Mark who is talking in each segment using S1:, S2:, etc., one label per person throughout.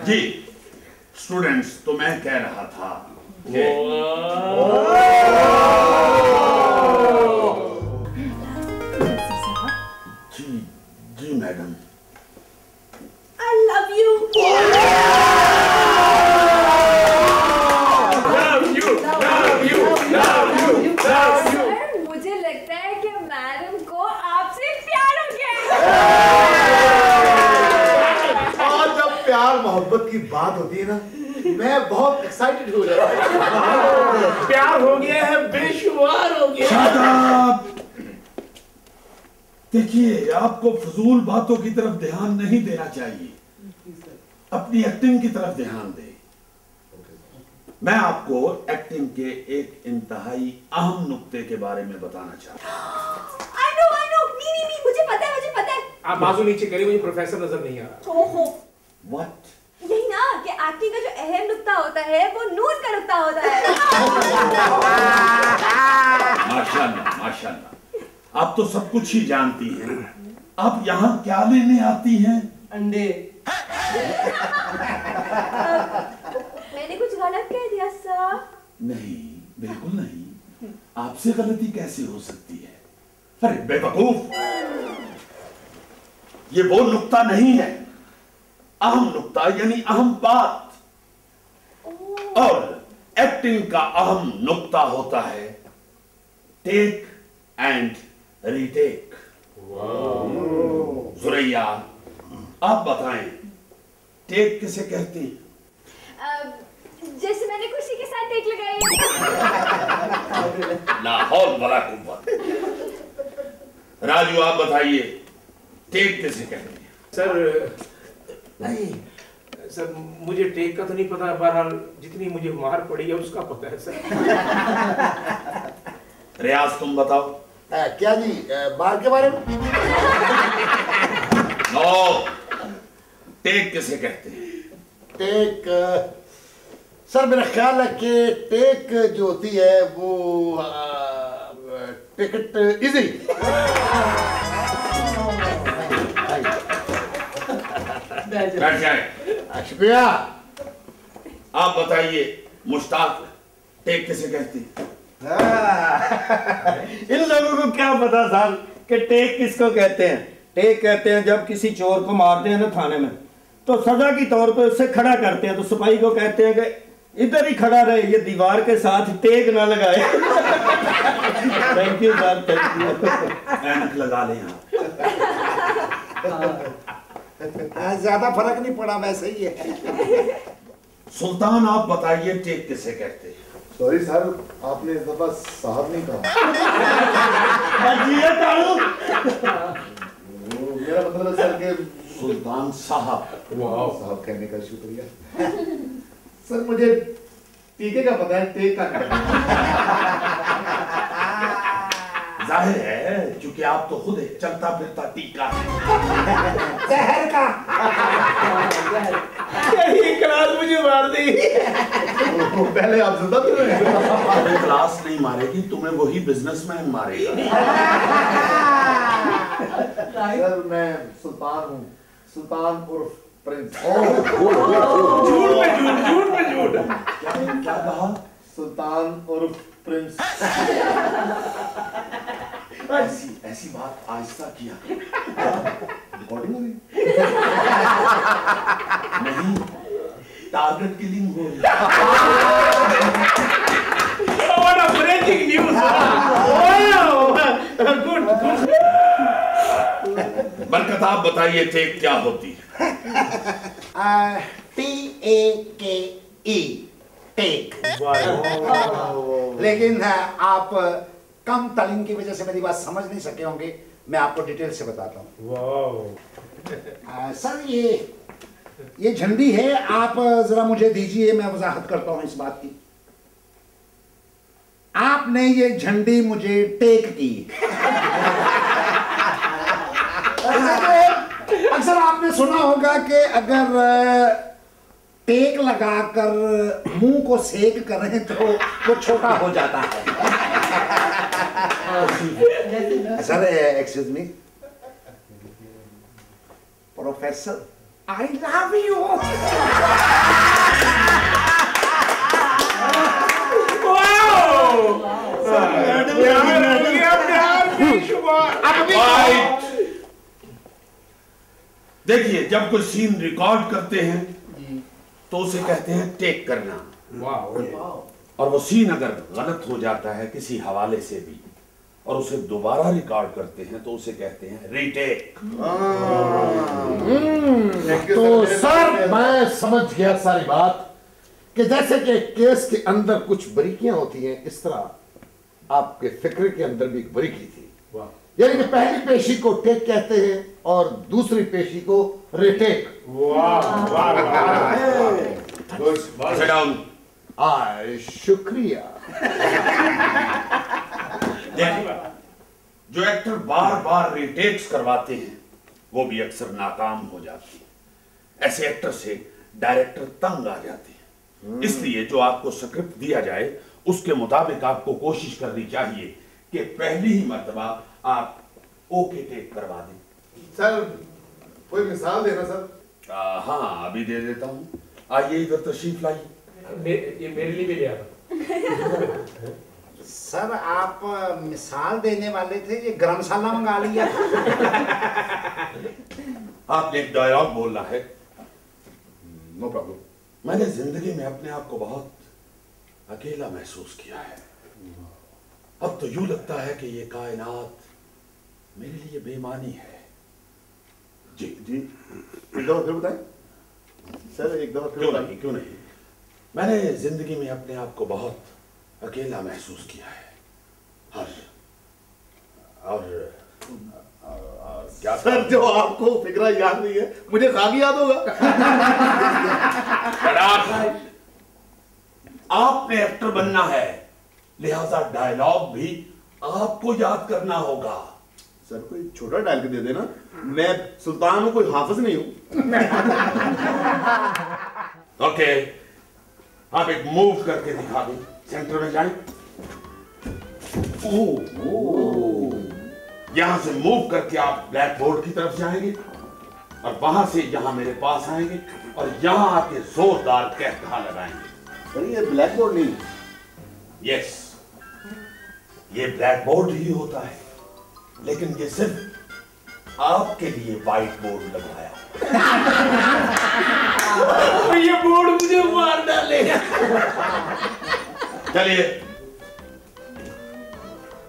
S1: जी students, तो मैं कह रहा था जी जी madam.
S2: I love you. Sir, मुझे लगता है कि मैडम को आपसे प्यार हो गया।
S3: और जब प्यार मोहब्बत की बात होती है ना, मैं बहुत एक्साइटेड हो जाता हूँ।
S4: प्यार हो गया है, बेशुमार हो गया।
S1: Shut up! देखिए, आपको फजूल बातों की तरफ ध्यान नहीं देना चाहिए, अपनी एक्टिंग की तरफ ध्यान दें। मैं आपको एक्टिंग के एक इंतहाई अहम नुक्ते के बारे में बताना चाहता हूँ।
S2: I know, नहीं, मुझे पता है।
S4: आप बाजू नीचे करिए, मुझे प्रोफेसर नजर नहीं आ रहा।
S2: ओहो,
S1: What?
S2: यही ना कि एक्टिंग का जो अहम नुक्ता होता है वो नूर का नुक्ता होता है।
S1: माशाल्लाह, माशाल्लाह। आप तो सब कुछ ही जानती हैं। आप यहाँ क्या लेने आती हैं?
S5: अंडे।
S2: मैंने कुछ गलत कह दिया सर?
S1: नहीं, बिल्कुल नहीं। आपसे गलती कैसे हो सकती है? अरे बेवकूफ, ये वो नुक्ता नहीं है। अहम नुक्ता यानी अहम बात। और एक्टिंग का अहम नुक्ता होता है टेक एंड रीटेक। सुरैया, आप बताएं, टेक किसे कहते हैं?
S2: जैसे मैंने खुशी के साथ टेक लगाई।
S1: ला हौल वला कुव्वत। राजू, आप बताइए, टेक किसे कहते हैं?
S4: सर नहीं सर, मुझे टेक का तो नहीं पता, बहरहाल जितनी मुझे मार पड़ी है उसका पता है सर।
S1: रियाज, तुम बताओ।
S3: क्या जी, बार के बारे में?
S1: नो, टेक किसे कहते हैं?
S3: टेक, सर मेरा ख्याल है कि टेक जो होती है वो टिकट इजी।
S1: बैठ जाए।
S3: शुक्रिया।
S1: आप बताइए मुश्ताक, टेक किसे कहते हैं?
S5: इन लोगों को क्या पता सर कि टेक किसको कहते हैं। टेक कहते हैं जब किसी चोर को मारते हैं ना थाने में, तो सजा की तौर पे उससे खड़ा करते हैं, तो सिपाही को कहते हैं कि इधर ही खड़ा रहे, ये दीवार के साथ टेक ना लगाए। Thank you sir, thank you.
S1: ऐनक लगा लें आप।
S3: ज्यादा फर्क नहीं पड़ा, वैसे ही है।
S1: सुल्तान, आप बताइए, टेक किसे कहते हैं?
S3: सॉरी सर, आपने इस दफा साहब नहीं कहा। मेरा मतलब है सर के
S1: सुल्तान साहब।
S3: वाह, साहब कहने का शुक्रिया। सर मुझे टीके का पता है, टेक का
S1: जाहिर है, क्योंकि आप तो खुद एक चलता फिरता टीका है।
S3: जहर का।
S4: यही क्लास मुझे मार दी।
S3: पहले आप जिंदा थे।
S1: क्लास नहीं मारेगी तुम्हें, वही बिजनेसमैन मारेगा।
S3: सर मैं सुल्तान हूँ, सुल्तान उर्फ प्रिंस।
S4: झूठ पे झूठ, झूठ पे झूठ।
S1: क्या कहा?
S3: सुल्तान उर्फ प्रिंस।
S1: ऐसी बात आहिस्ता किया।
S3: रिकॉर्डिंग हो रही?
S1: नहीं, टारगेट किलिंग हो रही।
S4: What a breaking news! Good, good.
S1: बरकत, आप बताइए, टेक क्या होती है?
S3: TAKE, take. लेकिन आप कम तालीम की वजह से मेरी बात समझ नहीं सके होंगे, मैं आपको डिटेल से बताता हूँ। सर ये झंडी है, आप जरा मुझे दीजिए, मैं वजाहत करता हूँ इस बात की। आपने ये झंडी मुझे टेक की। अक्सर आपने सुना होगा कि अगर टेक लगाकर मुंह को सेक करें तो वो छोटा हो जाता है। Sir excuse me, professor
S4: I love you.
S1: देखिए, जब कोई सीन रिकॉर्ड करते हैं तो उसे कहते हैं टेक करना। और वो सीन अगर गलत हो जाता है किसी हवाले से भी और उसे दोबारा रिकॉर्ड करते हैं तो उसे कहते हैं रीटेक।
S6: तो सर मैं समझ गया सारी बात कि जैसे कि केस के अंदर कुछ बारीकियां होती हैं, इस तरह आपके फिक्र के अंदर भी एक बारीकी थी। यानी कि पहली पेशी को टेक कहते हैं और दूसरी पेशी को रिटेक। शुक्रिया।
S1: जो एक्टर बार बार रिटेक्स करवाते हैं वो भी अक्सर नाकाम हो जाते हैं। ऐसे एक्टर से डायरेक्टर तंग आ जाते हैं। इसलिए जो आपको स्क्रिप्ट दिया जाए उसके मुताबिक आपको कोशिश करनी चाहिए कि पहली ही मर्तबा आप ओके टेक करवा दें।
S6: सर कोई मिसाल देना सर?
S1: हाँ, अभी दे देता हूँ। आइए इधर तशरीफ लाइए।
S4: ये मेरे लिए भी ले आता।
S3: सर आप मिसाल देने वाले थे, ये गरम मसाला मंगा लिया।
S1: आपने एक डायलॉग बोलना है।
S6: No problem.
S1: मैंने जिंदगी में अपने आप को बहुत अकेला महसूस किया है। अब तो यूं लगता है कि ये कायनात मेरे लिए बेमानी है। जी
S6: जी एक दफा फिर बताएं सर, एक दफा फिर बताएं।
S1: क्यों नहीं। मैंने जिंदगी में अपने आप को बहुत अकेला महसूस किया है। और
S6: क्या सर, जो आपको फिक्रा याद नहीं है मुझे खाली याद होगा।
S1: आपने एक्टर बनना है, लिहाजा डायलॉग भी आपको याद करना होगा।
S6: सर कोई छोटा डायल के दे देना, मैं सुल्तान हूं, कोई हाफिज नहीं हूं।
S1: ओके, आप एक मूव करके दिखा दें। सेंटर में जाएं। यहां से मूव करके आप ब्लैक बोर्ड की तरफ जाएंगे और वहां से यहां मेरे पास आएंगे और यहां आके जोरदार कहकहा लगाएंगे।
S6: सर ये ब्लैक बोर्ड नहीं।
S1: यस, ये ब्लैक बोर्ड ही होता है, लेकिन ये सिर्फ आपके लिए व्हाइट बोर्ड लगवाया।
S4: ये बोर्ड मुझे मार डालेगा।
S1: चलिए,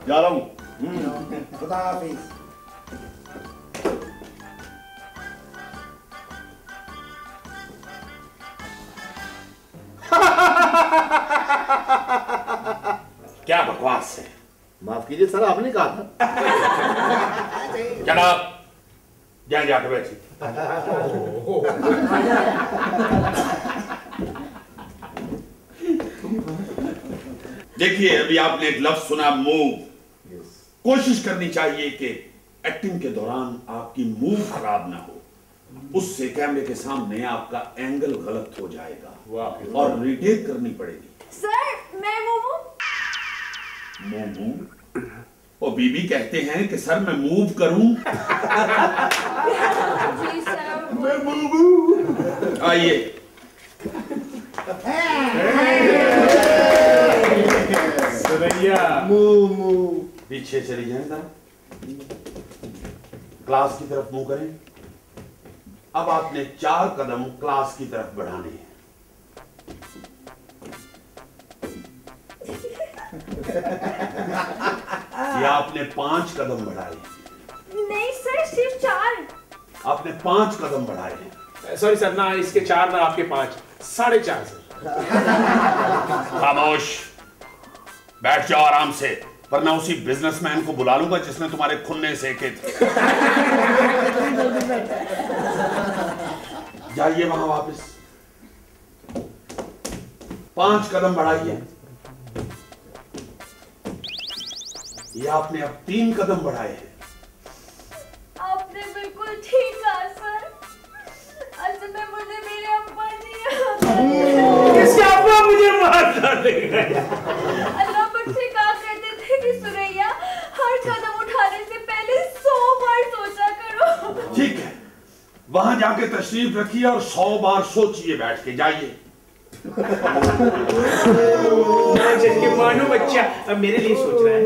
S6: जा रहा हूं।
S3: खुदा हाफिज।
S1: क्या बकवास है।
S6: माफ कीजिए सर, आपने कहा था।
S1: जनाब, जाए जाके बैठिए। देखिए, अभी आपने एक लफ्ज सुना, मूव। कोशिश करनी चाहिए कि एक्टिंग के दौरान आपकी मूव खराब ना हो, उससे कैमरे के सामने आपका एंगल गलत हो जाएगा और रिटेक करनी पड़ेगी।
S2: सर मैं मोमो।
S1: मोमो? ओ बीबी कहते हैं कि सर मैं मूव करूं।
S2: जी सर।
S1: मैं मूव। आइए। पीछे चली जाए जरा, क्लास की तरफ मुंह करें। अब आपने 4 कदम क्लास की तरफ बढ़ाने हैं। या आपने 5 कदम बढ़ाए?
S2: नहीं सर, सिर्फ 4।
S1: आपने 5 कदम बढ़ाए हैं।
S4: सॉरी सर, ना इसके 4 ना आपके 5, 4.5 सर।
S1: खामोश, बैठ जाओ आराम से, वरना उसी बिजनेसमैन को बुला लूंगा जिसने तुम्हारे खुन्ने सेके थे। जाइए वहां वापस। 5 कदम बढ़ाइए। ये आपने अब 3 कदम बढ़ाए हैं।
S2: आपने बिल्कुल ठीक कहा सर। असल में मुझे मेरे अब्बा जी
S4: इसका अब्बा मुझे मार डालेगा।
S2: अल्लाह मुझसे कहा करते थे कि सुरैया, हर कदम उठाने से पहले 100 बार सोचा करो।
S1: ठीक है, वहां जाके तशरीफ रखिए और 100 बार सोचिए, बैठ के जाइए।
S4: मानो बच्चा अब मेरे लिए सोच रहा है।